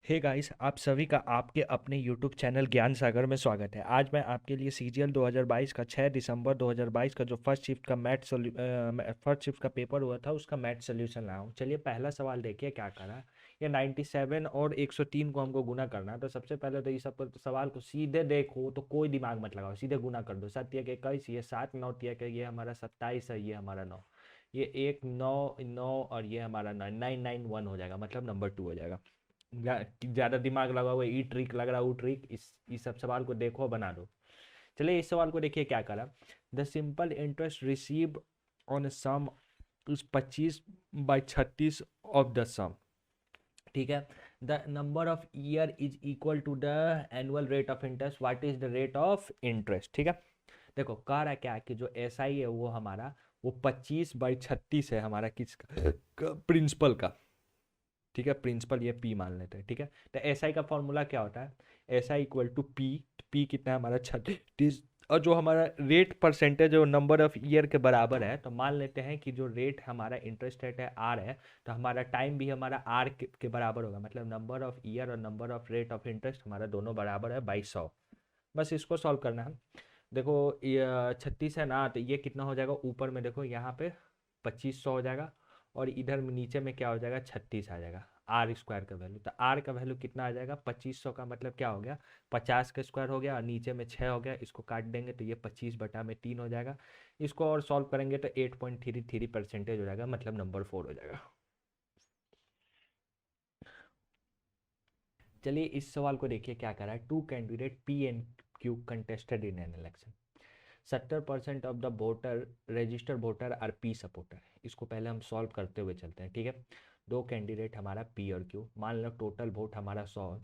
Hey guys, आप सभी का आपके अपने यूट्यूब चैनल ज्ञान सागर में स्वागत है। आज मैं आपके लिए सीजीएल 2022 का 6 दिसंबर 2022 का जो फर्स्ट शिफ्ट का पेपर हुआ था उसका मैथ सोल्यूशन लाया हूँ। चलिए पहला सवाल देखिए क्या करा है। ये 97 और 103 को हमको गुना करना है। तो सबसे पहले तो इस सब सवाल को सीधे देखो, तो कोई दिमाग मत लगाओ, सीधे गुना कर दो। 7 एक 21, ये 7, 9 एक ये हमारा 27 है, ये हमारा 9, ये 1 9 9 और ये हमारा 9 991 हो जाएगा, मतलब नंबर 2 हो जाएगा। ज़्यादा दिमाग लगा हुआ ई ट्रिक लग रहा है वो ट्रिक, इस सब सवाल को देखो बना दो। चलिए इस सवाल को देखिए क्या करा। The simple interest receive on sum is 25/36 of the sum. ठीक है। The number of year is equal to the annual rate of interest, what is the rate of interest. ठीक है। देखो कह रहा है क्या कि जो एस आई है वो हमारा वो 25/36 है हमारा किसका, प्रिंसिपल का। ठीक है, प्रिंसिपल ये पी मान लेते हैं। ठीक है, तो एस आई का फॉर्मूला क्या होता है, S I equal to P. P कितना है हमारा 36, और जो हमारा रेट परसेंटेज जो नंबर ऑफ ईयर के बराबर है, तो मान लेते हैं कि जो रेट हमारा इंटरेस्ट रेट है आर है, तो हमारा टाइम भी हमारा आर के बराबर होगा, मतलब नंबर ऑफ ईयर और number of rate of interest हमारा दोनों बराबर है 2200। बस इसको सॉल्व करना है। देखो ये 36 है ना, तो ये कितना हो जाएगा, ऊपर में देखो यहाँ पे 2500 हो जाएगा, और इधर में नीचे में क्या हो जाएगा, 36 आ जाएगा। आर स्क्वायर का वैल्यू, तो आर का वैल्यू कितना आ जाएगा, 2500 का मतलब क्या हो गया, 50 का स्क्वायर हो गया, और नीचे में 6 हो गया, इसको काट देंगे तो ये 25/3 हो जाएगा। इसको और सॉल्व करेंगे तो 8.33% हो जाएगा, मतलब नंबर 4 हो जाएगा। चलिए इस सवाल को देखिए क्या करा है। Two candidate P and Q contested in an election. 70% of the voter register voter are P supporter. इसको पहले हम सॉल्व करते हुए चलते हैं। ठीक है, दो कैंडिडेट हमारा पी और क्यू, मान लो टोटल वोट हमारा 100 है।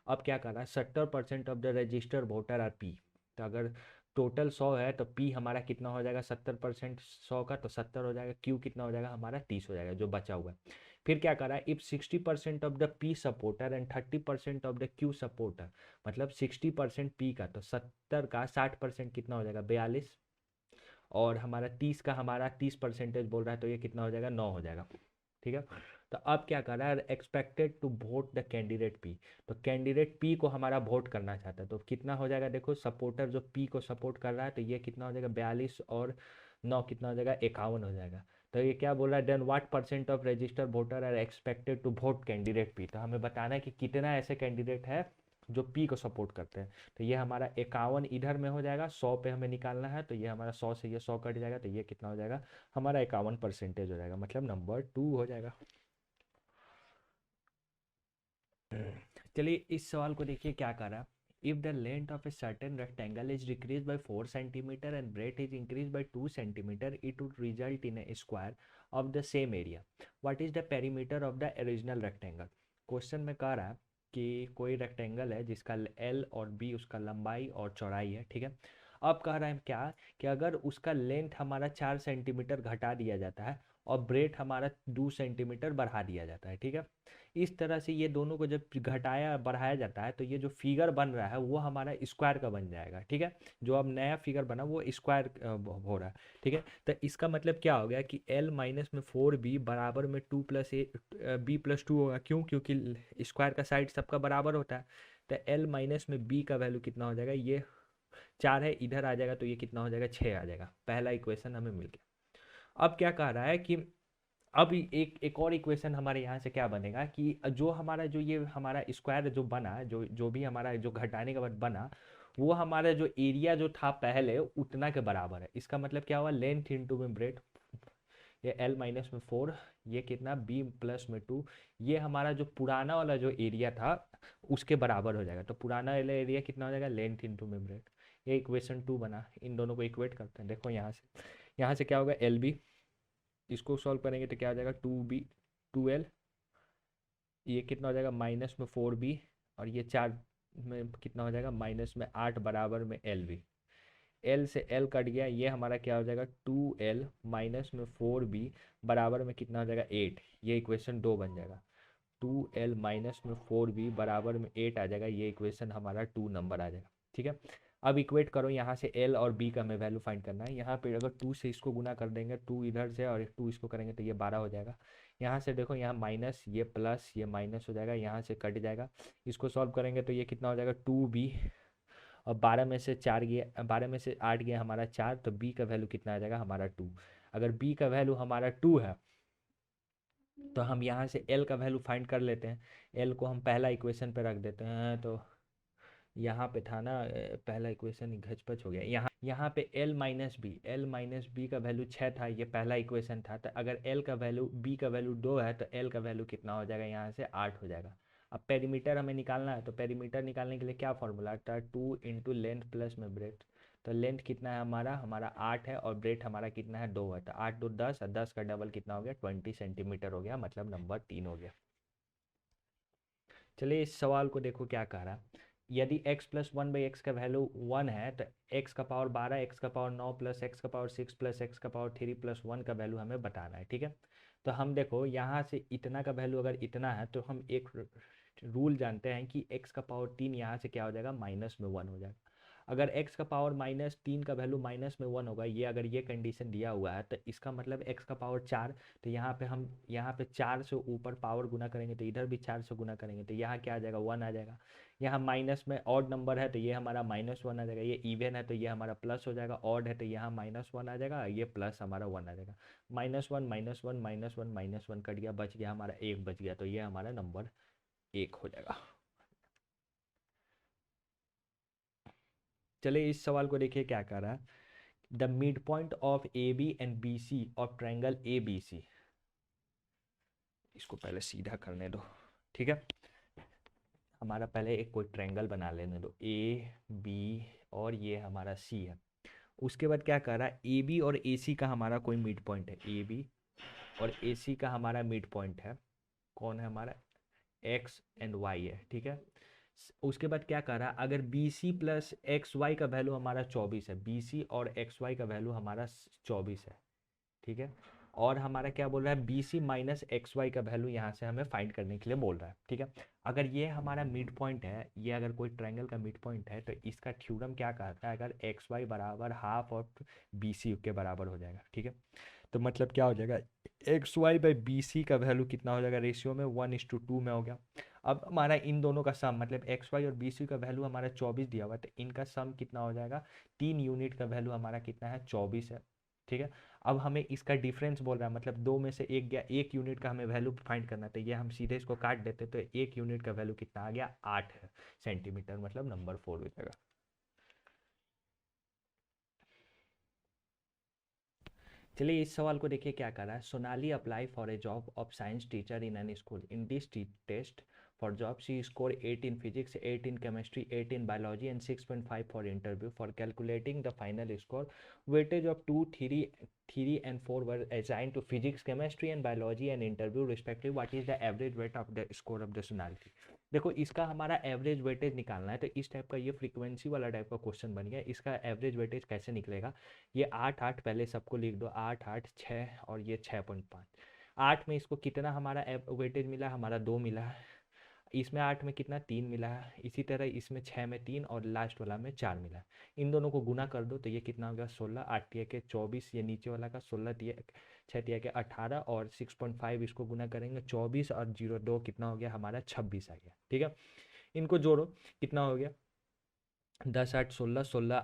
अब क्या कर रहा है, 70% of the register voter are P. तो अगर टोटल 100 है तो पी हमारा कितना हो जाएगा, 70% 100 का तो 70 हो जाएगा, क्यू कितना हो जाएगा हमारा 30 हो जाएगा जो बचा हुआ है। फिर क्या करा है, if 60% of the P supporter and 30% of the Q supporter, मतलब 60% पी का तो 70 का 60% कितना हो जाएगा 42, और हमारा 30 का हमारा 30% बोल रहा है, तो ये कितना हो जाएगा 9 हो जाएगा। ठीक है, तो अब क्या कर रहा है, expected to vote the candidate P. तो कैंडिडेट पी को हमारा वोट करना चाहता है, तो कितना हो जाएगा, देखो सपोर्टर जो पी को सपोर्ट कर रहा है, तो ये कितना हो जाएगा 42, और 9 कितना हो जाएगा 51 हो जाएगा। तो ये क्या बोल रहा है, then what percent of register voter are expected to vote candidate P. तो हमें बताना है कि कितना ऐसे कैंडिडेट है जो पी को सपोर्ट करते हैं। तो ये हमारा 51 इधर में हो जाएगा, 100 पे हमें निकालना है, तो ये हमारा 100 से ये 100 कट जाएगा, तो ये कितना हो जाएगा हमारा 51% हो जाएगा, मतलब नंबर 2 हो जाएगा। चलिए इस सवाल को देखिए क्या कर रहा है। If the length of a certain rectangle is decrease by 4 centimetre and breadth is increase by 2 centimetre, it would result in a square of the same area. What is the perimeter of the original rectangle. Question में कह रहा है कि कोई rectangle है जिसका L और B उसका लंबाई और चौड़ाई है। ठीक है, अब कह रहा है क्या कि अगर उसका लेंथ हमारा 4 सेंटीमीटर घटा दिया जाता है और ब्रेथ हमारा 2 सेंटीमीटर बढ़ा दिया जाता है। ठीक है, इस तरह से ये दोनों को जब घटाया बढ़ाया जाता है तो ये जो फिगर बन रहा है वो हमारा स्क्वायर का बन जाएगा। ठीक है, जो अब नया फिगर बना वो स्क्वायर हो रहा है। ठीक है, तो इसका मतलब क्या हो गया कि एल माइनस में 4b बराबर में 2 + b + 2 होगा। क्यों, क्योंकि स्क्वायर का साइड सबका बराबर होता है। तो एल माइनस में बी का वैल्यू कितना हो जाएगा, ये 4 है, इधर आ जाएगा तो ये कितना हो जाएगा 6 आ जाएगा। पहला इक्वेशन हमें मिल गया। अब क्या कह रहा है कि अब एक एक और इक्वेशन हमारे यहाँ से क्या बनेगा कि जो हमारा जो ये हमारा स्क्वायर जो बना, जो जो भी हमारा जो घटाने के बाद बना, वो हमारा जो एरिया जो था पहले उतना के बराबर है। इसका मतलब क्या हुआ, लेंथ इंटू में ब्रेथ, ये एल माइनस में 4, ये कितना बी प्लस में 2, ये हमारा जो पुराना वाला जो एरिया था उसके बराबर हो जाएगा। तो पुराना वाला एरिया कितना हो जाएगा, लेंथ इंटू में ब्रेथ। ये इक्वेशन 2 बना। इन दोनों को इक्वेट करते हैं। देखो यहाँ से क्या होगा, एल बी, इसको सॉल्व करेंगे तो क्या हो जाएगा 2b 2l, ये कितना हो जाएगा माइनस में 4b, और ये 4 में कितना हो जाएगा माइनस में 8 बराबर में एल बी। एल से एल कट गया, ये हमारा क्या हो जाएगा 2l माइनस में 4b बराबर में कितना हो जाएगा 8। ये इक्वेशन 2 बन जाएगा। 2l माइनस में 4b बराबर में 8 आ जाएगा, ये इक्वेशन हमारा 2 नंबर आ जाएगा। ठीक है, अब इक्वेट करो, यहाँ से l और b का हमें वैल्यू फाइंड करना है। यहाँ पे अगर 2 से इसको गुना कर देंगे, 2 इधर से और 2 इसको करेंगे तो ये 12 हो जाएगा। यहाँ से देखो, यहाँ माइनस, ये प्लस, ये माइनस हो जाएगा, यहाँ से कट जाएगा। इसको सॉल्व करेंगे तो ये कितना हो जाएगा 2b, और 12 में से 4 गया, 12 में से 8 गया हमारा 4, तो b का वैल्यू कितना आ जाएगा हमारा 2। अगर b का वैल्यू हमारा 2 है तो हम यहाँ से l का वैल्यू फाइंड कर लेते हैं। l को हम पहला इक्वेशन पे रख देते हैं, तो यहाँ पे था ना पहला इक्वेशन ही घचपच हो गया। यहाँ पे l माइनस बी का वैल्यू 6 था, ये पहला इक्वेशन था। तो अगर l का वैल्यू b का वैल्यू 2 है तो l का वैल्यू कितना हो जाएगा, यहाँ से 8 हो जाएगा। अब पेरीमीटर हमें निकालना है, तो पेरीमीटर निकालने के लिए क्या फॉर्मूला था, 2 इंटू लेंथ प्लस में ब्रेथ। तो लेंथ कितना है हमारा 8 है, और ब्रेथ हमारा कितना है 2 है। तो 8 2 10, और 10 का डबल कितना हो गया 20 सेंटीमीटर हो गया, मतलब नंबर 3 हो गया। चलिए इस सवाल को देखो क्या कह रहा है। यदि x प्लस 1/x का वैल्यू 1 है तो x का पावर 12, x का पावर 9 प्लस x का पावर 6 प्लस x का पावर 3 प्लस 1 का वैल्यू हमें बताना है, ठीक है। तो हम देखो यहाँ से इतना का वैल्यू अगर इतना है तो हम एक रूल जानते हैं कि x का पावर 3 यहाँ से क्या हो जाएगा माइनस में 1 हो जाएगा। अगर x का पावर -3 का वैल्यू माइनस में 1 होगा, ये अगर ये कंडीशन दिया हुआ है तो इसका मतलब x का पावर 4। तो यहाँ पे 4 से ऊपर पावर गुना करेंगे तो इधर भी 4 से गुना करेंगे तो यहाँ क्या आ जाएगा 1 आ जाएगा। यहाँ माइनस में ऑड नंबर है तो ये हमारा -1 आ जाएगा, ये इवन है तो ये हमारा प्लस हो जाएगा, ऑड है तो यहाँ -1 आ जाएगा, ये प्लस हमारा 1 आ जाएगा। -1 -1 -1 -1 कट गया, बच गया हमारा 1 बच गया, तो ये हमारा नंबर 1 हो जाएगा। चलिए इस सवाल को देखिए क्या कर रहा है। The mid point of A B and B C of triangle A B C, इसको पहले सीधा करने दो, ठीक है। हमारा पहले एक कोई ट्रायंगल बना लेने दो, ए बी और ये हमारा सी है। उसके बाद क्या कर रहा है, ए बी और ए सी का हमारा कोई मिड पॉइंट है, ए बी और ए सी का हमारा मिड पॉइंट है, कौन है हमारा एक्स एंड वाई है, ठीक है। उसके बाद क्या कर रहा है, अगर B C plus X Y का वैल्यू हमारा 24 है, बी सी और एक्स वाई का वैल्यू हमारा 24 है, ठीक है। और हमारा क्या बोल रहा है, B C minus X Y का वैल्यू यहाँ से हमें फाइंड करने के लिए बोल रहा है, ठीक है। अगर ये हमारा मिड पॉइंट है, ये अगर कोई ट्रायंगल का मिड पॉइंट है तो इसका थ्योरम क्या कहता है, अगर एक्स वाई बराबर हाफ ऑफ बी सी के बराबर हो जाएगा, ठीक है। तो मतलब क्या हो जाएगा, X Y by B C का वैल्यू कितना हो जाएगा, रेशियो में 1:2 में हो गया। अब हमारा इन दोनों का सम, मतलब एक्स वाई और बी सी का वैल्यू हमारा 24 दिया हुआ है, तो इनका सम कितना हो जाएगा, 3 यूनिट का वैल्यू हमारा कितना है 24 है, ठीक है। अब हमें इसका डिफरेंस बोल रहा है, मतलब दो में से एक गया, 1 यूनिट का हमें वैल्यू फाइंड करना है, तो ये हम सीधे इसको काट देते तो 1 यूनिट का वैल्यू कितना आ गया 8 सेंटीमीटर, मतलब नंबर 4 हो जाएगा। चलिए इस सवाल को देखिए क्या कर रहा है। Sonali apply for a job of science teacher in an school. In this test for job she score 8 in physics, 8 in chemistry, 8 in biology and 6.5 for interview. For calculating the final score, weightage of 2, 3 and 4 were assigned to physics, chemistry and biology and interview respectively. What is the average weight of the score of the Sonali? देखो इसका हमारा average weightage निकालना है, तो इस type का ये frequency वाला टाइप का क्वेश्चन बन गया। इसका एवरेज वेटेज कैसे निकलेगा, ये 8 पहले सबको लिख दो, 8 6 और ये 6.5। 8 में इसको कितना हमारा वेटेज मिला, हमारा 2 मिला है। इसमें 8 में कितना 3 मिला है, इसी तरह इसमें 6 में 3 और लास्ट वाला में 4 मिला है। इन दोनों को गुना कर दो तो ये कितना हो गया 16, 8 तिया के 24, ये नीचे वाला का 16 तिया 6 तिया के 18 और 6.5 इसको गुना करेंगे 24 और 0 2 कितना हो गया हमारा 26 आ गया, ठीक है। इनको जोड़ो कितना हो गया 10 8 16 16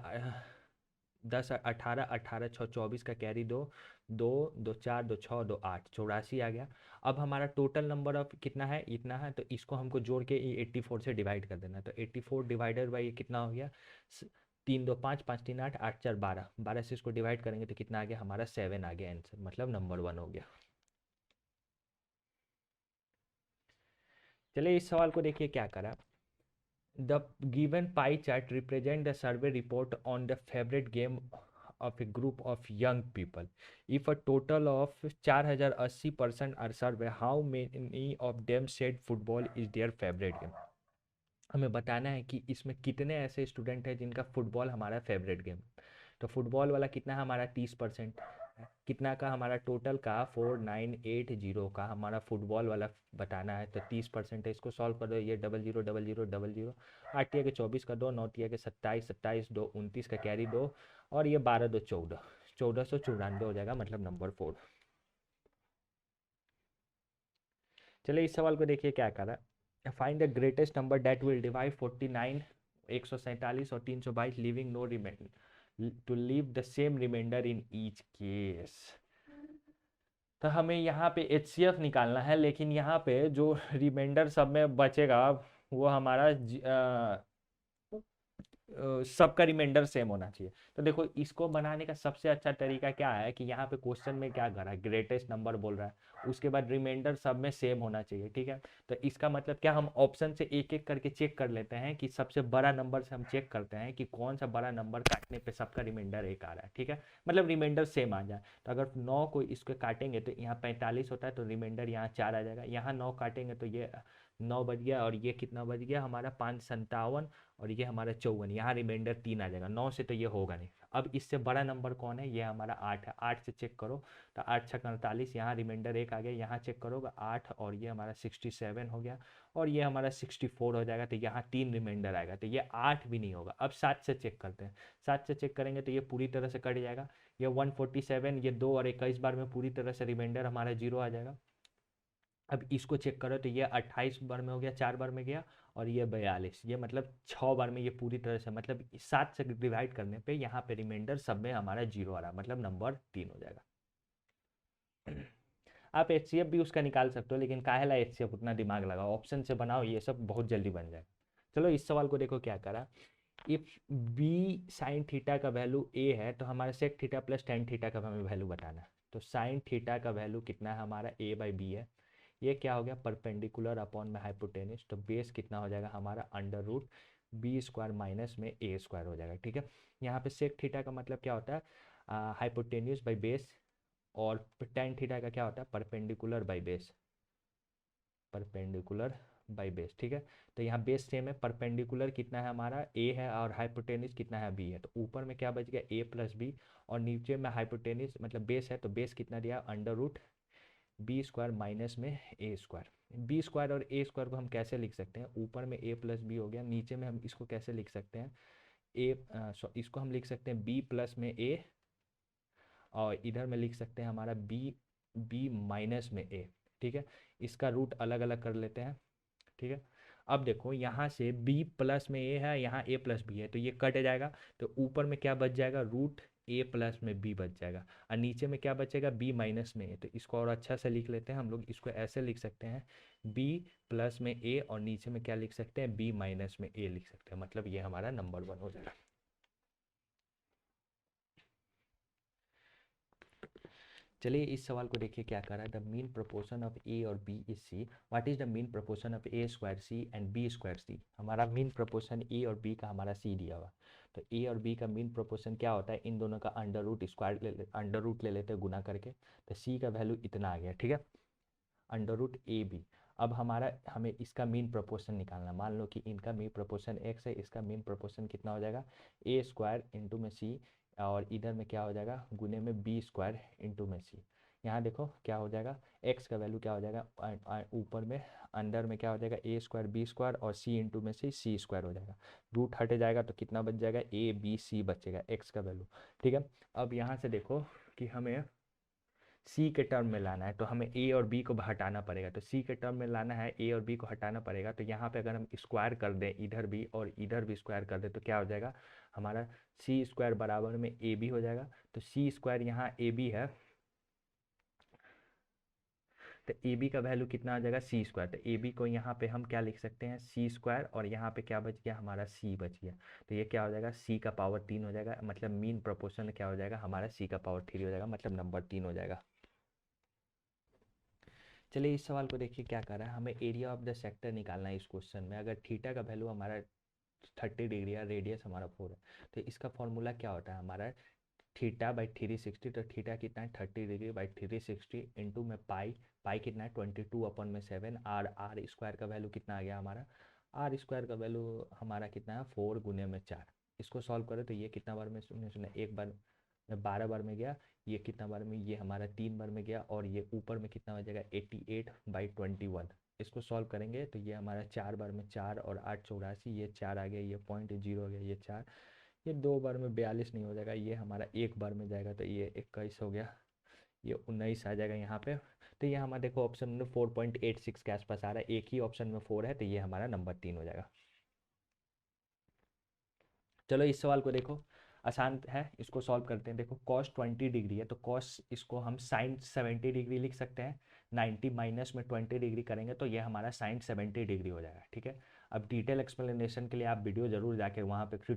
10 18 18 6 24 का कैरी 2 2 2 4 2 6 2 8 84 आ गया। अब हमारा टोटल नंबर ऑफ कितना है, इतना है, तो इसको हमको जोड़ के 84 से डिवाइड कर देना है। तो 84 डिवाइडेड बाई कितना हो गया 3 2 5 5 3 8 8 4 12, 12 से इसको डिवाइड करेंगे तो कितना आ गया हमारा 7 आ गया आंसर, मतलब नंबर 1 हो गया। चलिए इस सवाल को देखिए क्या करा। The given pie chart represent the survey report on the favorite game of a group of young people. If a total of 4080 person are surveyed, how many of them said football is their favorite game? हमें बताना है कि इसमें कितने ऐसे student हैं जिनका football हमारा फेवरेट गेम। तो फुटबॉल वाला कितना है हमारा 30%, कितना का हमारा टोटल का 4980 का हमारा फुटबॉल वाला बताना है, तो 30% है। इसको सॉल्व कर दो, ये 000000, 8 के 24 का 2, 9 के 27, 27 2 29 का कैरी 2 और ये 12 2 14, 1494 हो जाएगा, मतलब नंबर 4। चलिए इस सवाल को देखिए क्या कर रहा है। Find the greatest number that will divide 49, 147 और 322 leaving no remainder to leave the same remainder in each case. तो हमें यहाँ पे HCF निकालना है, लेकिन यहाँ पे जो रिमाइंडर सब में बचेगा वो हमारा सबका रिमाइंडर सेम होना चाहिए। तो देखो इसको बनाने का सबसे अच्छा तरीका क्या है कि यहाँ पे क्वेश्चन में क्या करा है, ग्रेटेस्ट नंबर बोल रहा है, उसके बाद रिमाइंडर सब में सेम होना चाहिए, ठीक है। तो इसका मतलब क्या, हम ऑप्शन से एक एक करके चेक कर लेते हैं कि सबसे बड़ा नंबर से हम चेक करते हैं कि कौन सा बड़ा नंबर काटने पे सबका रिमाइंडर एक आ रहा है, ठीक है, मतलब रिमाइंडर सेम आ जाए। तो अगर 9 को इसको काटेंगे तो यहाँ 45 होता है, तो रिमाइंडर यहाँ 4 आ जाएगा। यहाँ 9 काटेंगे तो ये 9 बच गया, और ये कितना बच गया हमारा 557, और ये हमारा 54, यहाँ रिमाइंडर 3 आ जाएगा। 9 से तो ये होगा नहीं। अब इससे बड़ा नंबर कौन है, ये हमारा 8 है। 8 से चेक करो तो 8 छः 48, यहाँ रिमाइंडर 1 आ गया। यहाँ चेक करोगे 8, और ये हमारा 67 हो गया, और ये हमारा 64 हो जाएगा। तो यहाँ 3 रिमाइंडर आएगा, तो ये 8 भी नहीं होगा। अब 7 से चेक करते हैं। 7 से चेक करेंगे तो ये पूरी तरह से कट जाएगा। ये 147, ये 2 और 21 बार में पूरी तरह से रिमाइंडर हमारा 0 आ जाएगा। अब इसको चेक करो तो ये 28 बार में हो गया, 4 बार में गया, और ये 42, ये मतलब 6 बार में ये पूरी तरह से, मतलब 7 से डिवाइड करने पे यहाँ पे रिमाइंडर सब में हमारा 0 आ रहा है, मतलब नंबर 3 हो जाएगा। आप HCF भी उसका निकाल सकते हो, लेकिन काहेला HCF उतना दिमाग लगाओ, ऑप्शन से बनाओ, ये सब बहुत जल्दी बन जाएगा। चलो इस सवाल को देखो क्या करा। इफ बी साइन थीटा का वैल्यू ए है, तो हमारा sec theta plus tan theta का हमें वैल्यू बताना है। तो साइन थीटा का वैल्यू कितना है हमारा, ए बाई बी है। ये क्या हो गया, परपेंडिकुलर अपॉन में हाइपोटेनिस, तो बेस कितना हो जाएगा हमारा under root B square minus में ए स्क्वायर हो जाएगा, ठीक है। यहाँ पे सेक थीटा का मतलब क्या होता है, हाइपोटेन्यूज बाई बेस, और टेन थीटा का क्या होता है, perpendicular by base, perpendicular by base, ठीक है। तो यहाँ बेस सेम है, परपेंडिकुलर कितना है हमारा ए है, और हाइपोटेनिस कितना है बी है। तो ऊपर में क्या बच गया ए प्लस बी, और नीचे में हाइपोटेनिस मतलब बेस है, तो बेस कितना दिया under root B square minus में ए स्क्वायर। बी स्क्वायर और ए स्क्वायर को हम कैसे लिख सकते हैं, ऊपर में ए प्लस बी हो गया, नीचे में हम इसको कैसे लिख सकते हैं, इसको हम लिख सकते हैं बी प्लस में ए, और इधर में लिख सकते हैं हमारा बी बी माइनस में ए, ठीक है। इसका रूट अलग अलग कर लेते हैं, ठीक है। अब देखो यहाँ से b प्लस में a है, यहाँ a प्लस b है, तो ये कट जाएगा। तो ऊपर में क्या बच जाएगा, रूट a प्लस में b बच जाएगा, और नीचे में क्या बचेगा, b माइनस में a। तो इसको और अच्छा से लिख लेते हैं हम लोग, इसको ऐसे लिख सकते हैं b प्लस में a, और नीचे में क्या लिख सकते हैं, b माइनस में a लिख सकते हैं, मतलब ये हमारा नंबर 1 हो जाएगा। चलिए इस सवाल को देखिए क्या कर रहा है। The mean proportion of A और B is C, what is the mean proportion of A square C and B square C. हमारा मीन प्रोपोर्शन ए और बी का हमारा सी दिया हुआ। तो ए और बी का मीन प्रोपोर्शन क्या होता है, इन दोनों का under root square under root ले लेते हैं गुना करके। तो सी का वैल्यू इतना आ गया, ठीक है, अंडर रूट ए बी। अब हमारा हमें इसका मीन प्रोपोर्शन निकालना। मान लो कि इनका मीन प्रोपोर्शन एक्स है, इसका मीन प्रोपोर्शन कितना हो जाएगा, ए स्क्वायर इंटू में सी, और इधर में क्या हो जाएगा, गुने में बी स्क्वायर इंटू में सी। यहाँ देखो क्या हो जाएगा, एक्स का वैल्यू क्या हो जाएगा, ऊपर में अंडर में क्या हो जाएगा, ए स्क्वायर बी स्क्वायर, और सी इंटू में सी स्क्वायर हो जाएगा। रूट हट जाएगा तो कितना बच जाएगा, ए बी सी बचेगा एक्स का वैल्यू, ठीक है। अब यहाँ से देखो कि हमें सी के टर्म में लाना है, तो हमें ए और बी को हटाना पड़ेगा। तो सी के टर्म में लाना है, ए और बी को हटाना पड़ेगा। तो यहाँ पे अगर हम स्क्वायर कर दें इधर भी और इधर भी स्क्वायर कर दें, तो क्या हो जाएगा हमारा, सी स्क्वायर बराबर में ए बी हो जाएगा। तो सी स्क्वायर यहाँ ए बी है, तो ए बी का वैल्यू कितना आ जाएगा, सी स्क्वायर। तो ए बी को यहाँ पे हम क्या लिख सकते हैं, सी स्क्वायर, और यहाँ पे क्या बच गया हमारा, सी बच गया। तो ये क्या हो जाएगा, सी का पावर 3 हो जाएगा, मतलब मीन प्रोपोर्शन क्या हो जाएगा हमारा, सी का पावर 3 हो जाएगा, मतलब नंबर 3 हो जाएगा। चलिए इस सवाल को देखिए क्या कर रहा है। हमें एरिया ऑफ द सेक्टर निकालना है इस क्वेश्चन में। अगर थीटा का वैल्यू हमारा 30 डिग्री है, रेडियस हमारा 4 है, तो इसका फॉर्मूला क्या होता है हमारा, थीटा बाई 360। तो थीटा कितना है, 30 डिग्री बाई 360 इंटू में पाई, पाई कितना है 22/7, आर आर स्क्वायर का वैल्यू कितना आ गया हमारा, आर स्क्वायर का वैल्यू हमारा कितना है 4 गुने में 4। इसको सॉल्व करें तो ये कितना बार में सुने एक बार में 12 बार में गया, ये कितना बार में, ये हमारा 3 बार में गया, और ये ऊपर में कितना हो जाएगा 88/21। इसको सॉल्व करेंगे तो ये हमारा 4 बार में 4 और 8 84, ये 4 आ गया, ये पॉइंट 0 हो गया, ये 4, ये 2 बार में 42 नहीं हो जाएगा, ये हमारा एक बार में जाएगा, तो ये 21 हो गया, ये 19 आ जाएगा यहाँ पे। तो ये हमारा देखो ऑप्शन में 4.86 के आसपास आ रहा है, एक ही ऑप्शन में 4 है, तो ये हमारा नंबर 3 हो जाएगा। चलो इस सवाल को देखो, आसान है, इसको सॉल्व करते हैं। देखो कॉस 20 डिग्री है, तो कॉस इसको हम साइन 70 डिग्री लिख सकते हैं। 90 माइनस में 20 डिग्री करेंगे तो ये हमारा साइन 70 डिग्री हो जाएगा, ठीक है। अब डिटेल एक्सप्लेनेशन के लिए आप वीडियो जरूर जाके वहाँ पे फिर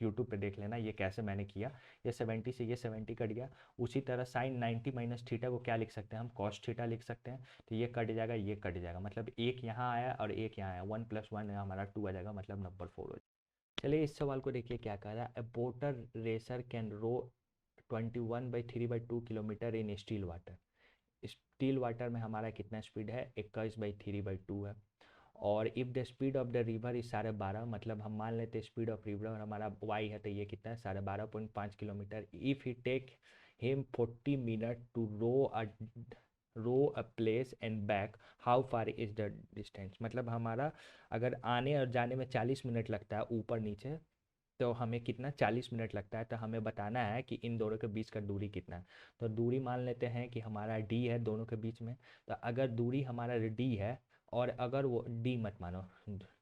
यूट्यूब पे देख लेना ये कैसे मैंने किया। ये 70 से ये 70 कट गया। उसी तरह साइन 90 माइनस थीटा को क्या लिख सकते हैं हम, कॉस थीटा लिख सकते हैं। तो ये कट जाएगा, ये कट जाएगा, मतलब एक यहाँ आया और एक यहाँ आया, 1 + 1 हमारा 2 आ जाएगा, मतलब नंबर 4 हो जाएगा। चलिए इस सवाल को देखिए क्या कह रहा है। A boater racer can row 21/3/2 kilometer in still water. Still water में हमारा कितना स्पीड है, 21/3/2 है। और if the speed of the river is 12.5, मतलब हम मान लेते हैं स्पीड ऑफ रिवर हमारा वाई है, तो ये कितना है 12.5 kilometer. If he take him 40 minute to row a place and back, how far is the distance. मतलब हमारा अगर आने और जाने में 40 मिनट लगता है ऊपर नीचे, तो हमें कितना 40 मिनट लगता है, तो हमें बताना है कि इन दोनों के बीच का दूरी कितना है। तो दूरी मान लेते हैं कि हमारा डी है दोनों के बीच में। तो अगर दूरी हमारा डी है, और अगर वो डी मत मानो,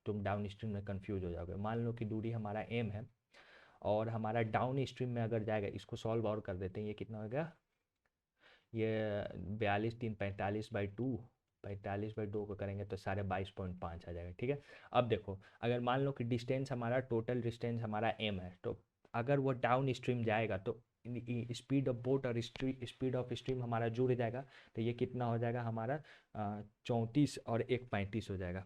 तुम डाउन स्ट्रीम में कंफ्यूज हो जाओगे। मान लो कि दूरी हमारा एम है, और हमारा डाउन स्ट्रीम में अगर जाएगा, इसको सॉल्व और कर देते हैं, ये कितना हो गया, ये 42 3 45/2, 45/2 को करेंगे तो 22.5 आ जाएगा, ठीक है। अब देखो अगर मान लो कि डिस्टेंस हमारा, टोटल डिस्टेंस हमारा एम है, तो अगर वो डाउन स्ट्रीम जाएगा तो स्पीड ऑफ बोट और स्पीड ऑफ स्ट्रीम हमारा जुड़ जाएगा। तो ये कितना हो जाएगा हमारा 34 और 1 35 हो जाएगा।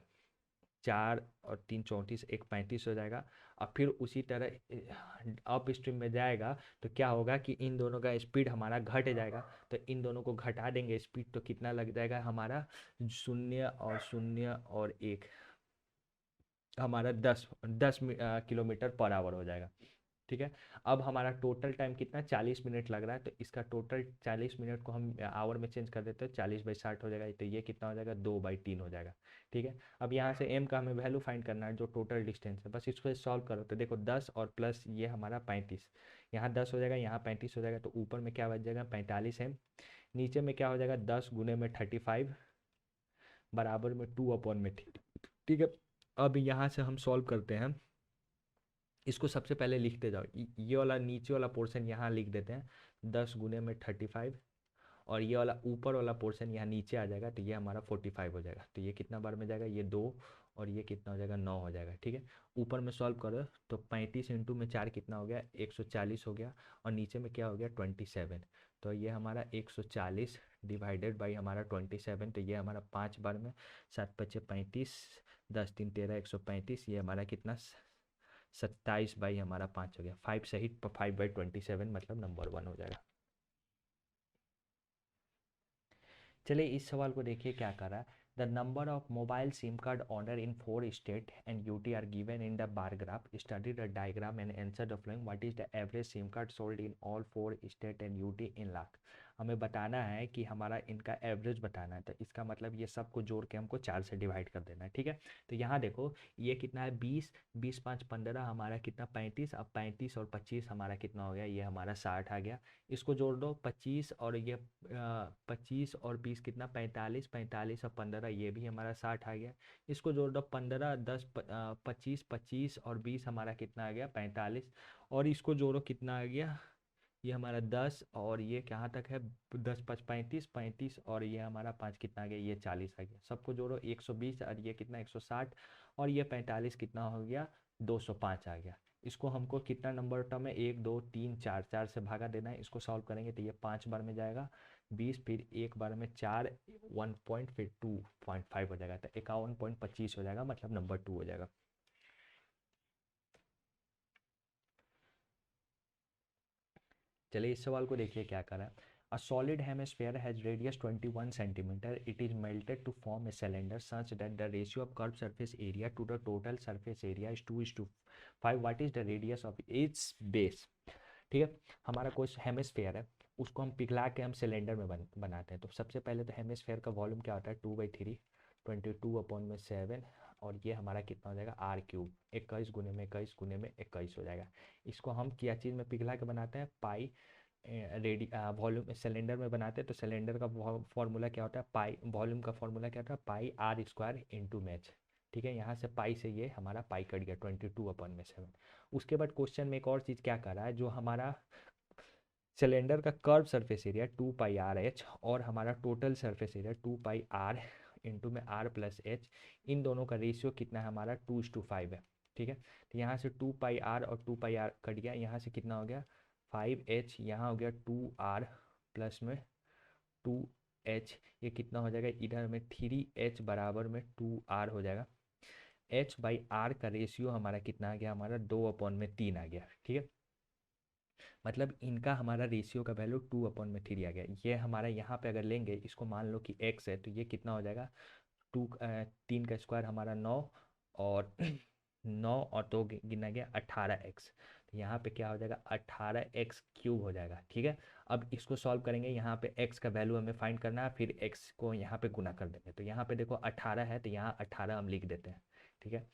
4 और 3 34, 1 35 हो जाएगा। और फिर उसी तरह अप स्ट्रीम में जाएगा, तो क्या होगा कि इन दोनों का स्पीड हमारा घट जाएगा। तो इन दोनों को घटा देंगे स्पीड, तो कितना लग जाएगा हमारा 0 और 1 हमारा 10 किलोमीटर पर आवर हो जाएगा, ठीक है। अब हमारा टोटल टाइम कितना 40 मिनट लग रहा है, तो इसका टोटल 40 मिनट को हम आवर में चेंज कर देते हैं, 40/60 हो जाएगा। तो ये कितना हो जाएगा 2/3 हो जाएगा, ठीक है। अब यहाँ से एम का हमें वैल्यू फाइंड करना है जो टोटल डिस्टेंस है, बस इसको सॉल्व करो। तो देखो 10 और प्लस ये हमारा 35, यहाँ 10 हो जाएगा, यहाँ 35 हो जाएगा, तो ऊपर में क्या बच जाएगा 45 एम। नीचे में क्या हो जाएगा 10 गुने में 35 बराबर में 2/3, ठीक है। अब यहाँ से हम सॉल्व करते हैं, इसको सबसे पहले लिखते जाओ, ये वाला नीचे वाला पोर्शन यहाँ लिख देते हैं, 10 गुने में 35, और ये वाला ऊपर वाला पोर्शन यहाँ नीचे आ जाएगा, तो ये हमारा 45 हो जाएगा। तो ये कितना बार में जाएगा, ये 2, और ये कितना हो जाएगा 9 हो जाएगा, ठीक है। ऊपर में सॉल्व करो तो 35 इंटू में 4 कितना हो गया 140 हो गया, और नीचे में क्या हो गया 27। तो ये हमारा 140 डिवाइडेड बाई हमारा 27, तो ये हमारा 5 बार में, 7 × 5 = 35, 10 × 3 = 13, 135, ये हमारा कितना 27 बाई हमारा 5 हो गया, 5 सहित 5/27, मतलब नंबर 1 हो जाएगा। चलिए इस सवाल को देखिए क्या कर रहा है। The number of mobile sim card owner in 4 state and UT are given in the bar graph, study the diagram and answer the following, what is the average sim card sold in all 4 state and UT in lakh. हमें बताना है कि हमारा इनका average बताना है, तो इसका मतलब ये सबको जोड़ के हमको 4 से डिवाइड कर देना है, ठीक है। तो यहाँ देखो ये कितना है 20, 20 × 5 = 15, हमारा कितना 35, अब 35 और 25 हमारा कितना हो गया, ये हमारा 60 आ गया। इसको जोड़ दो 25 और ये 25 और 20 कितना 45, 45 और 15 ये भी हमारा 60 आ गया। इसको जोड़ दो 15 10 25, 25 और 20 हमारा कितना आ गया 45, और इसको जोड़ो कितना आ गया, ये हमारा 10, और ये कहाँ तक है 10 5 35, 35 और ये हमारा 5 कितना आ गया, ये 40 आ गया। सबको जोड़ो 120, और ये कितना 160, और ये 45 कितना हो गया 205 आ गया। इसको हमको कितना नंबर टर्म है 1 2 3 4, 4 से भागा देना है। इसको सॉल्व करेंगे तो ये 5 बार में जाएगा 20, फिर एक बार में 4, 1 पॉइंट, फिर 2.5 हो जाएगा, तो 51.25 हो जाएगा, मतलब नंबर 2 हो जाएगा। चलिए इस सवाल को देखिए क्या करा है। A solid hemisphere has radius 21 centimetre, it is melted to form a cylinder such that the ratio of curve surface area to the total surface area is 2:5, what is the radius of its base. ठीक है, हमारा कोई hemisphere है, उसको हम पिघला के हम सिलेंडर में बनाते हैं। तो सबसे पहले तो हेमिस्फेयर का वॉल्यूम क्या होता है 2/3, 22/7, और ये हमारा कितना हो जाएगा r³, 21 गुने में 21 गुने में 21 हो जाएगा। इसको हम क्या चीज़ में पिघला के बनाते हैं, पाई वॉल्यूम सिलेंडर में बनाते हैं तो सिलेंडर का फॉर्मूला क्या होता है, पाई, वॉल्यूम का फॉर्मूला क्या होता है, पाई आर स्क्वायर इंटू मैच। ठीक है, यहाँ से पाई से ये हमारा पाई कट गया 22/7। उसके बाद क्वेश्चन में एक और चीज़ क्या कर रहा है, जो हमारा सिलेंडर का कर्व सरफेस एरिया 2πr/h और हमारा total surface area 2πr into में r प्लस एच, इन दोनों का रेशियो कितना है हमारा 2:5 है। ठीक है, तो यहाँ से 2πr और 2πr कट गया, यहाँ से कितना हो गया 5h, यहाँ हो गया 2r प्लस में 2h, ये कितना हो जाएगा इधर में 3h बराबर में 2r हो जाएगा। h/r का रेशियो हमारा कितना आ गया, हमारा 2/3 आ गया। ठीक है, मतलब इनका हमारा रेशियो का वैल्यू 2/3 आ गया। ये हमारा यहाँ पे अगर लेंगे इसको, मान लो कि x है, तो ये कितना हो जाएगा 3 का स्क्वायर हमारा 9, और 9 और 2 गिना गया 18x, तो यहाँ पे क्या हो जाएगा 18x³ हो जाएगा। ठीक है, अब इसको सॉल्व करेंगे, यहाँ पे x का वैल्यू हमें फाइंड करना है, फिर x को यहाँ पे गुना कर देंगे। तो यहाँ पे देखो 18 है, तो यहाँ 18 हम लिख देते हैं। ठीक है,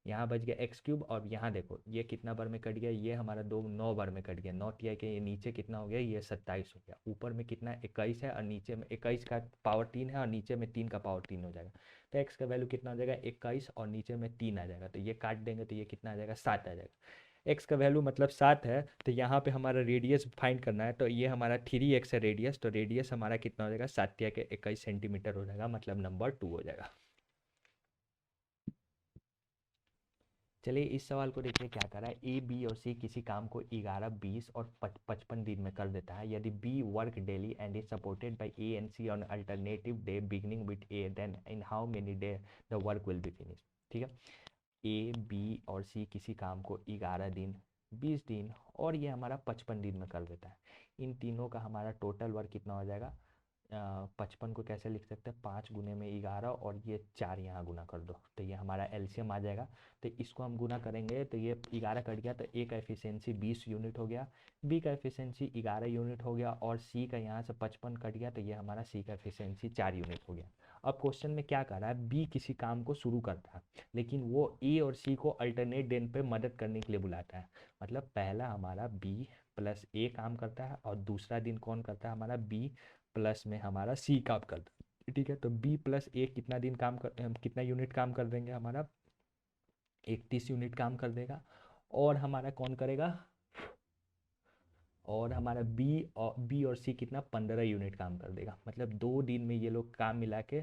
यहाँ बच गया x³, और यहाँ देखो ये कितना बार में कट गया, ये हमारा 9 बार में कट गया। 9 टिया के ये नीचे कितना हो गया, ये 27 हो गया। ऊपर में कितना 21 है, और नीचे में 21 का पावर 3 है, और नीचे में 3 का पावर 3 हो जाएगा। तो x का वैल्यू कितना हो जाएगा 21, और नीचे में 3 आ जाएगा, तो ये काट देंगे तो ये कितना आ जाएगा 7 आ जाएगा। x का वैल्यू मतलब 7 है, तो यहाँ पे हमारा रेडियस फाइंड करना है, तो ये हमारा 3x है रेडियस, तो रेडियस हमारा कितना हो जाएगा 7 टिया के 21 सेंटीमीटर हो जाएगा, मतलब नंबर 2 हो जाएगा। चलिए इस सवाल को देखिए क्या कर रहा है, ए बी और सी किसी काम को 11, 20 और 55 दिन में कर देता है। यदि B work daily and is supported by A and C on alternative day beginning with A, then in how many day the work will be finish. ठीक है, ए बी और सी किसी काम को 11 दिन, 20 दिन और ये हमारा 55 दिन में कर देता है। इन तीनों का हमारा टोटल वर्क कितना हो जाएगा, 55 को कैसे लिख सकते हैं, 5 गुने में 11 और ये 4 यहाँ गुना कर दो, तो ये हमारा एलसीएम आ जाएगा। तो इसको हम गुना करेंगे तो ये 11 कट गया, तो ए का एफिशिएंसी 20 यूनिट हो गया, बी का एफिशिएंसी 11 यूनिट हो गया, और सी का यहाँ से 55 कट गया, तो ये हमारा सी का एफिशिएंसी 4 यूनिट हो गया। अब क्वेश्चन में क्या कर रहा है, बी किसी काम को शुरू करता है, लेकिन वो ए और सी को अल्टरनेट दिन पे मदद करने के लिए बुलाता है। मतलब पहला हमारा बी प्लस ए काम करता है, और दूसरा दिन कौन करता है, हमारा बी प्लस में हमारा सी काम करता है। ठीक है, तो बी प्लस ए कितना दिन काम कर, कितना यूनिट काम कर देंगे, हमारा 31 यूनिट काम कर देगा। और हमारा कौन करेगा, और हमारा बी और सी कितना 15 यूनिट काम कर देगा। मतलब 2 दिन में ये लोग काम मिला के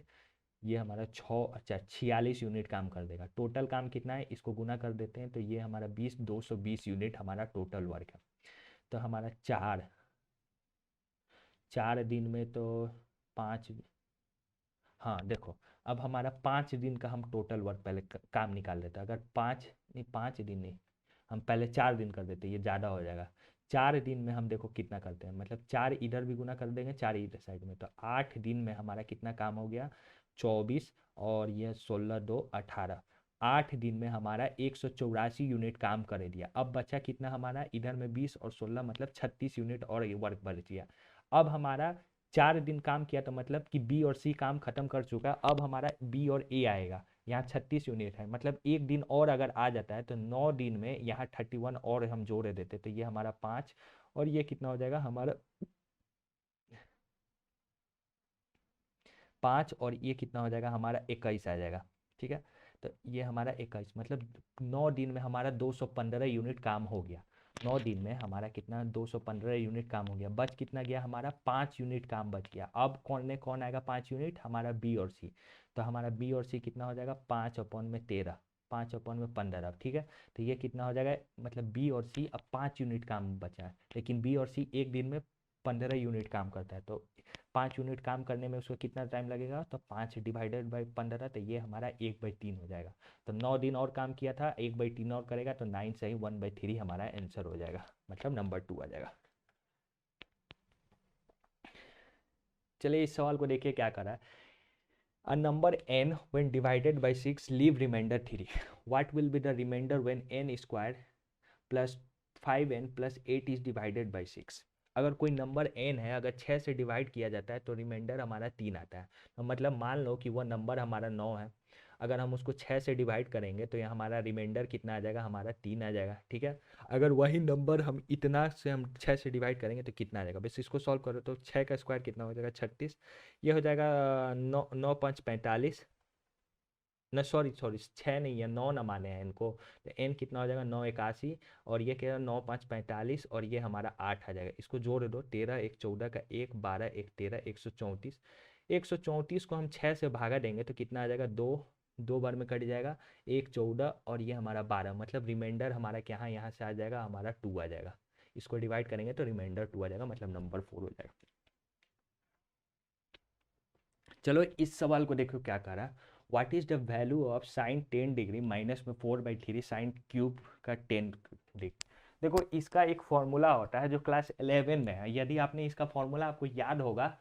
ये हमारा 46 यूनिट काम कर देगा। टोटल काम कितना है, इसको गुना कर देते हैं, तो ये हमारा 220 यूनिट हमारा टोटल वर्क है। तो हमारा 4 दिन में तो 5, हाँ देखो, अब हमारा 5 दिन का हम टोटल वर्क पहले काम निकाल लेते हैं। अगर 5 दिन नहीं, हम पहले 4 दिन कर देते, ये ज़्यादा हो जाएगा। 4 दिन में हम देखो कितना करते हैं, मतलब 4 इधर भी गुना कर देंगे, 4 इधर साइड में, तो 8 दिन में हमारा कितना काम हो गया 24, और ये 16 2 18, 8 दिन में हमारा 184 यूनिट काम कर दिया। अब बचा कितना हमारा, इधर में 20 और 16 मतलब 36 यूनिट और वर्क बच गया। अब हमारा 4 दिन काम किया, तो मतलब कि बी और सी काम खत्म कर चुका है। अब हमारा बी और ए आएगा, यहाँ 36 यूनिट है, मतलब एक दिन और अगर आ जाता है तो 9 दिन में यहाँ 31 और हम जोड़ देते, तो ये हमारा 5, और ये कितना हो जाएगा हमारा 5, और ये कितना हो जाएगा हमारा 21 आ जाएगा। ठीक है, तो ये हमारा 21, मतलब 9 दिन में हमारा 215 यूनिट काम हो गया। 9 दिन में हमारा कितना 215 यूनिट काम हो गया। बच कितना गया हमारा 5 यूनिट काम बच गया। अब कौन आएगा 5 यूनिट, हमारा बी और सी। तो हमारा बी और सी कितना हो जाएगा 5/13, 5/15। ठीक है, तो ये कितना हो जाएगा, मतलब बी और सी अब 5 यूनिट काम बचा है, लेकिन बी और सी एक दिन में 15 यूनिट काम करता है, तो 5 यूनिट काम करने में उसको कितना टाइम लगेगा, तो 5/15, तो ये हमारा 1/3 हो जाएगा। तो 9 दिन और काम किया था, 1/3 और करेगा, तो 9 से ही 1/3 हमारा आंसर हो जाएगा, मतलब नंबर 2 आ जाएगा। चलिए इस सवाल को देखिए क्या कर रहा है, a number n when divided by 6 leave remainder 3, what will be the remainder when n square plus 5n plus 8 is divided by 6। अगर कोई नंबर n है, अगर 6 से डिवाइड किया जाता है तो रिमाइंडर हमारा 3 आता है। तो मतलब मान लो कि वह नंबर हमारा 9 है, अगर हम उसको 6 से डिवाइड करेंगे तो यहाँ हमारा रिमाइंडर कितना आ जाएगा, हमारा 3 आ जाएगा, ठीक है। अगर वही नंबर हम इतना से हम 6 से डिवाइड करेंगे तो कितना आ जाएगा, बस इसको सॉल्व करो तो 6 का स्क्वायर कितना हो जाएगा 36, ये हो जाएगा 9 9 5 45, न सॉरी सॉरी 6 नहीं है, 9 न माने हैं इनको, तो n कितना हो जाएगा 9 81, और ये क्या है 9 5 45, और ये हमारा 8 आ जाएगा। इसको जोड़ दो, 13 1 14 का 1 12 1 13 134, 134 को हम 6 से भागा देंगे तो कितना आ जाएगा, 2 2 बार में कट जाएगा, 1 14 और ये हमारा 12, मतलब रिमाइंडर हमारा क्या है यहाँ से आ जाएगा, हमारा 2 आ जाएगा। इसको डिवाइड करेंगे तो रिमाइंडर 2 आ जाएगा, मतलब नंबर 4 हो जाएगा। चलो इस सवाल को देखो क्या कह रहा है, what is the value of sine 10 degree minus में 4/3 साइन क्यूब का 10 डिग्री। देखो इसका एक फॉर्मूला होता है जो क्लास 11 में है, यदि आपने इसका फॉर्मूला आपको याद होगा,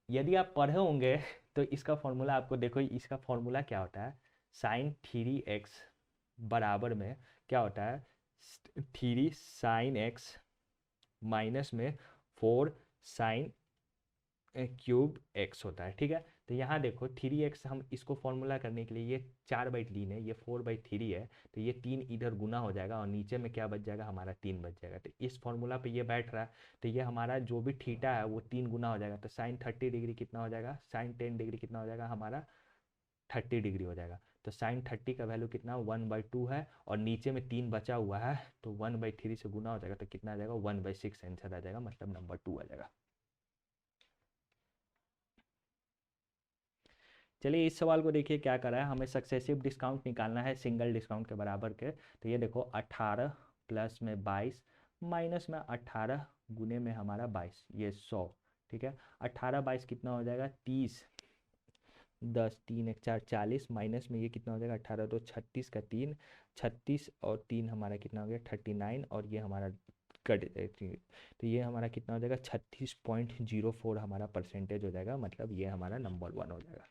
यदि आप पढ़े होंगे तो इसका फॉर्मूला आपको देखो, इसका फॉर्मूला क्या होता है, साइन 3x बराबर में क्या होता है, 3 साइन x माइनस में 4 साइन क्यूब एक्स होता है, ठीक है। तो यहाँ देखो 3x, हम इसको फॉर्मूला करने के लिए, ये 4/3 है, ये 4/3 है, तो ये 3 इधर गुना हो जाएगा और नीचे में क्या बच जाएगा, हमारा 3 बच जाएगा। तो इस फॉर्मूला पे ये बैठ रहा है, तो ये हमारा जो भी थीटा है वो 3 गुना हो जाएगा, तो साइन 30 डिग्री कितना हो जाएगा, साइन 10 डिग्री कितना हो जाएगा, हमारा 30 डिग्री हो जाएगा। तो साइन 30 का वैल्यू कितना 1/2 है, और नीचे में 3 बचा हुआ है, तो 1/3 से गुना हो जाएगा तो कितना आ जाएगा 1/6 आंसर आ जाएगा, मतलब नंबर 2 आ जाएगा। चलिए इस सवाल को देखिए क्या करा है, हमें सक्सेसिव डिस्काउंट निकालना है सिंगल डिस्काउंट के बराबर के। तो ये देखो 18 प्लस में 22 माइनस में 18 गुने में हमारा 22, ये 100, ठीक है। 18 22 कितना हो जाएगा 30, 10 3 1 4 40, माइनस में ये कितना हो जाएगा 18 2 36 का 3, 36 और 3 हमारा कितना हो गया 39, और ये हमारा कट, तो ये हमारा कितना हो जाएगा 36.04 हमारा परसेंटेज हो जाएगा, मतलब ये हमारा नंबर 1 हो जाएगा।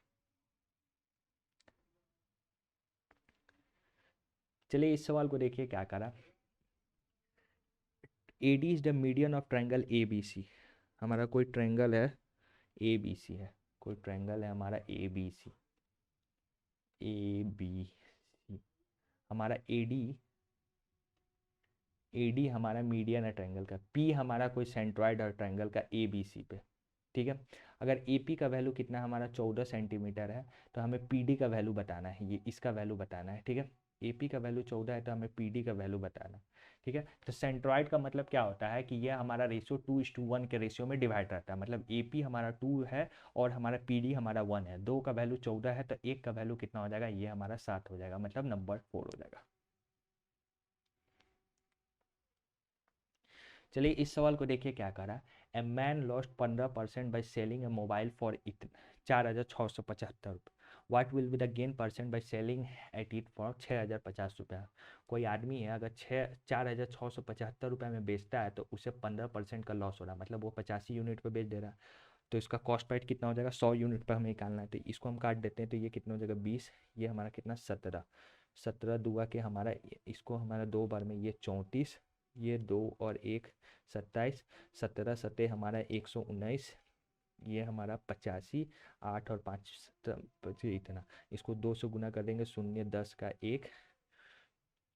चलिए इस सवाल को देखिए क्या करा, AD is the median of triangle ABC। हमारा कोई ट्रायंगल है ABC है, कोई ट्रायंगल है हमारा ABC, ABC हमारा AD हमारा मीडियन है ट्रायंगल का, P हमारा कोई सेंट्रॉइड है ट्रायंगल का ABC पे, ठीक है। अगर AP का वैल्यू कितना हमारा 14 सेंटीमीटर है, तो हमें PD का वैल्यू बताना है, ये इसका वैल्यू बताना है, ठीक है। AP का वैल्यू 14 है तो हमें PD का वैल्यू बताना है, ठीक है। तो सेंट्रॉइड का मतलब क्या होता है कि ये हमारा रेशियो 2:1 के रेशियो में डिवाइड रहता है, मतलब AP हमारा 2 है और हमारा PD हमारा 1 है, 2 का वैल्यू 14 है तो 1 का वैल्यू कितना हो जाएगा, ये हमारा 7 हो जाएगा, मतलब नंबर 4 हो जाएगा। चलिए इस सवाल को देखिए क्या करा, a man lost 15% by selling A mobile for it 4,675 रुपये, what will be the gain percent by selling at it for 6,050 रुपया। कोई आदमी है अगर 4,675 रुपये में बेचता है तो उसे 15% का लॉस हो रहा है, मतलब वो 85 यूनिट पे बेच दे रहा है, तो इसका कॉस्ट प्राइस कितना हो जाएगा 100 यूनिट पर हमें निकालना है, तो इसको हम काट देते हैं तो ये कितना हो जाएगा 20, ये हमारा कितना 17, 17 दुआ के हमारा, इसको हमारा 2 बार में ये 34, ये 2 और 1 27, 17 सतह हमारा 119, ये हमारा 85, 8 और 5 इतना, इसको 2 से गुना कर देंगे, 0 10 का 1,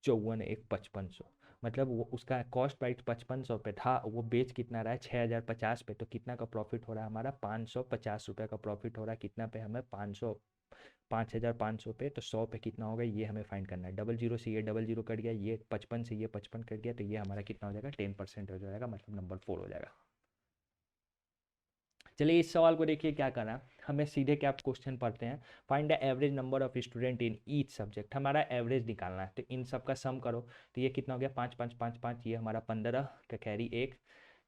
54 1 5500, मतलब वो उसका कॉस्ट प्राइस 5500 पे था, वो बेच कितना रहा है 6050 पे, तो कितना का प्रॉफिट हो रहा है हमारा 550 रुपये का प्रॉफिट हो रहा है, कितना पे हमें 5500 पे, तो 100 पे कितना होगा ये हमें फाइंड करना है, 00 से ये 00 कट गया, ये 55 से ये 55 कट गया, तो ये हमारा कितना हो जाएगा 10% हो जाएगा, मतलब नंबर 4 हो जाएगा। चलिए इस सवाल को देखिए क्या करना है, हमें सीधे क्या क्वेश्चन पढ़ते हैं, find the average number of student in each subject, हमारा एवरेज निकालना है, तो इन सब का सम करो, तो ये कितना हो गया 5 5 5 5, ये हमारा 15 का कैरी 1,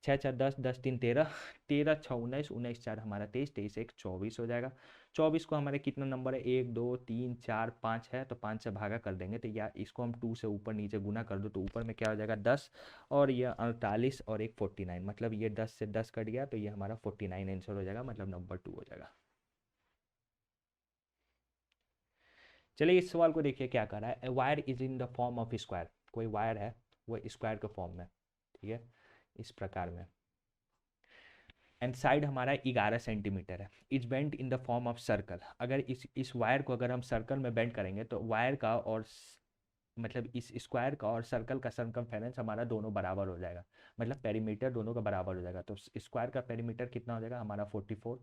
6 4 10 10 3 13, 13 6 19, 19 4 हमारा 23, 23 1 24 हो जाएगा। 24 को हमारे कितना नंबर है 1 2 3 4 5 है, तो 5 से भागा कर देंगे, तो या इसको हम 2 से ऊपर नीचे गुना कर दो तो ऊपर में क्या हो जाएगा 10, और ये 48 और एक 49, मतलब ये 10 से 10 कट गया, तो ये हमारा 49 आंसर हो जाएगा, मतलब नंबर 2 हो जाएगा। चलिए इस सवाल को देखिए क्या कर रहा है, wire is in the form of square, कोई वायर है वो स्क्वायर के फॉर्म में, ठीक है, इस प्रकार में, एंड साइड हमारा 11 सेंटीमीटर है। Is bent in the form of circle. अगर इस वायर को अगर हम सर्कल में बेंड करेंगे तो वायर का और मतलब इस स्क्वायर का और सर्कल का सरकमफेरेंस हमारा दोनों बराबर हो जाएगा, मतलब पेरीमीटर दोनों का बराबर हो जाएगा। तो स्क्वायर का पेरीमीटर कितना हो जाएगा हमारा 44,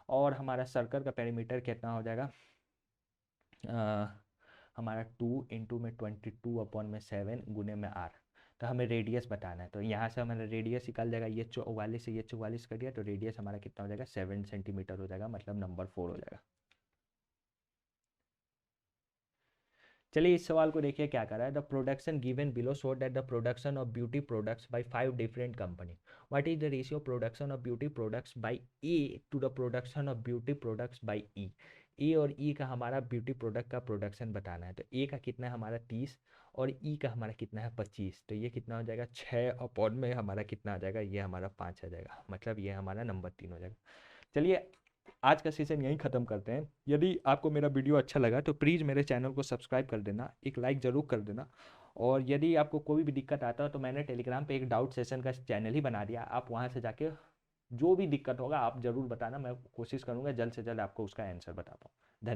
और हमारा सर्कल का पेरीमीटर कितना हो जाएगा हमारा 2 × 22/7 गुने में r। तो हमें रेडियस बताना है, तो यहाँ से हमारा रेडियस निकल जाएगा, ये 44 से ये 44 कर दिया, तो रेडियस हमारा कितना हो जाएगा 7 सेंटीमीटर हो जाएगा, मतलब नंबर 4 हो जाएगा। चलिए इस सवाल को देखिए क्या कर रहा है। The production given below show that the production of beauty products by 5 different company. What is the ratio production of beauty products by A to the production of beauty products by E. A और E का हमारा beauty product का production बताना है। तो ए का कितना है हमारा 30 और ई का हमारा कितना है 25। तो ये कितना हो जाएगा 6 में हमारा कितना आ जाएगा, ये हमारा 5 आ जाएगा, मतलब ये हमारा नंबर 3 हो जाएगा। चलिए आज का सेशन यहीं ख़त्म करते हैं। यदि आपको मेरा वीडियो अच्छा लगा तो प्लीज़ मेरे चैनल को सब्सक्राइब कर देना, एक लाइक ज़रूर कर देना। और यदि आपको कोई भी दिक्कत आता हो तो मैंने टेलीग्राम पे एक डाउट सेशन का चैनल ही बना दिया, आप वहाँ से जाके जो भी दिक्कत होगा आप ज़रूर बताना, मैं कोशिश करूँगा जल्द से जल्द आपको उसका आंसर बता पाऊँ।